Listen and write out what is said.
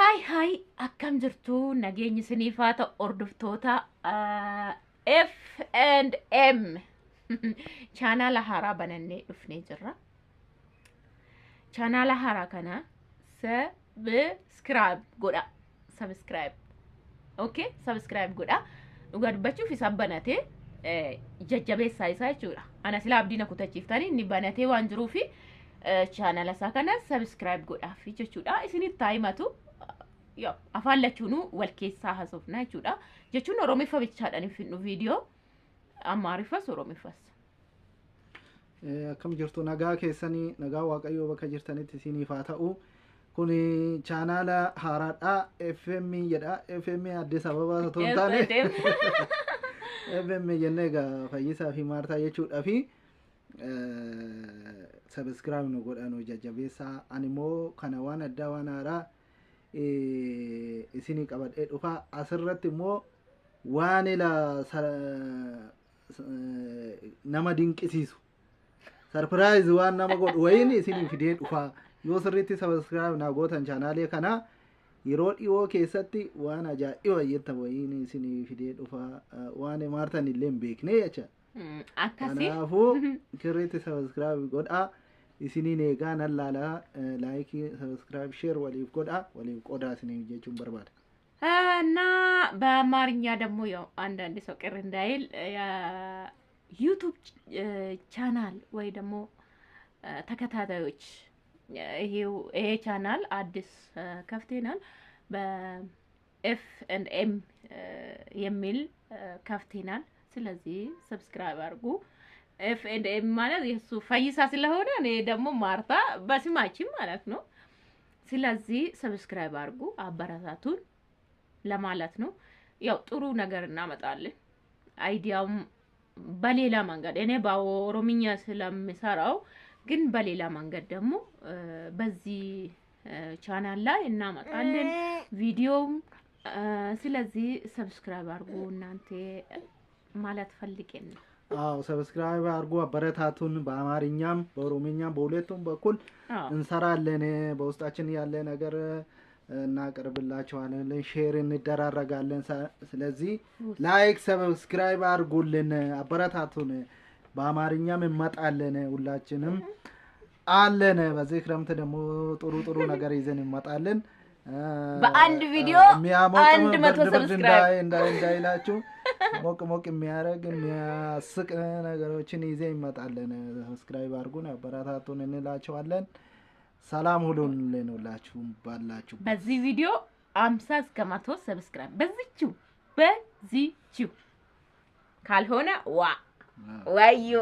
Hi, akkam jirtu nageenyi siniifaata ordoftoota F&M chaanaala haaraa banannee dhufnee jirra. Chaanaala haaraa kana subscribe godha. Okay, subscribe godha. Dhugaa dubbachuuf isa banatee jajjabeessaa isaa jechuudha. Ana sila abdiina kutachiiftanii inni banatee waan jiruufi chaanaala isaa kana subscribe godhaafi jechuudha. Isinitti taa'imatu yo afaan lachuunu wal keessaa haasofna jechuudha. Jechuun Oromeeffa bichaadhaan finnu viidiyoo Amaariffas Oromeeffas. Akkam jirtu nagaa keessanii nagaa Waaqayyoo bakka jirtanitti isiniif haa ta'u. Kun chaanaala haaraadha FM jedha. FM Addis Ababa otoo hin taane FM jennee egaa Fayyisaa fi Maartaa jechuudha fi subscribe nu godhan jajjabeessaa. Ani immoo kana waan addaa waan haaraa isinii qabadhee dhufa. Asirratti immoo waan nama dinqisiisu surprise waan nama godhu wayin isinii fidee dhufa. Yoo sirriitti subscribe naa gootan chaanaalee kana yeroo dhiyoo keessatti waan ajaa'iba jettan wayin isinii fidee dhufa. Waan Maartaan illee hin beekne jecha. Kanaafuu sirriitti subscribe godhaa. Isiniin eegaa nan laala like subscribe share waliif godha waliif qodaa isiniin jechuun barbaada. እና በአማርኛ ደግሞ ያው አንዳንድ ሰው ቅር እንዳይል ዩቲዩብ ቻናል ወይ ደግሞ ተከታታዮች ይሄ ቻናል አዲስ ከፍተናል በኤፍ&ኤም የሚል ከፍተናል። ስለዚህ ሰብስክራይብ አድርጉ። F&M ማለት የሱ ፈይሳ ስለሆነ እኔ ደግሞ ማርታ በስማችን ማለት ነው። ስለዚህ ሰብስክራይብ አድርጉ አበረታቱን ለማለት ነው። ያው ጥሩ ነገር እናመጣለን። አይዲያውም በሌላ መንገድ እኔ በኦሮምኛ ስለምሰራው ግን በሌላ መንገድ ደግሞ በዚህ ቻናል ላይ እናመጣለን ቪዲዮም። ስለዚህ ሰብስክራይብ አድርጉ እናንተ ማለት ፈልጌን ነው። ሰብስክራይብ አድርጉ አበረታቱን። በአማርኛም በኦሮምኛም በሁለቱም በኩል እንሰራለን። በውስጣችን ያለ ነገር እናቀርብላችኋለን። ሼር እንደራረጋለን። ስለዚህ ላይክ ሰብስክራይብ አድርጉልን አበረታቱን። በአማርኛም እንመጣለን ሁላችንም አለን። በዚህ ክረምት ደግሞ ጥሩ ነገር ይዘን እንመጣለን። በአንድ ቪዲዮ 100 ሰብስክራይብ እንዳይላችሁ ሞቅ የሚያረግ የሚያስቅ ነገሮችን ይዘን እንመጣለን። ሰብስክራይብ አድርጉን አበረታቱን እንላችኋለን። ሰላም ሁሉን ሁላችሁም ባላችሁ በዚህ ቪዲዮ 50 እስከ 100 ሰብስክራይብ በዚህችው ካልሆነ ዋዮ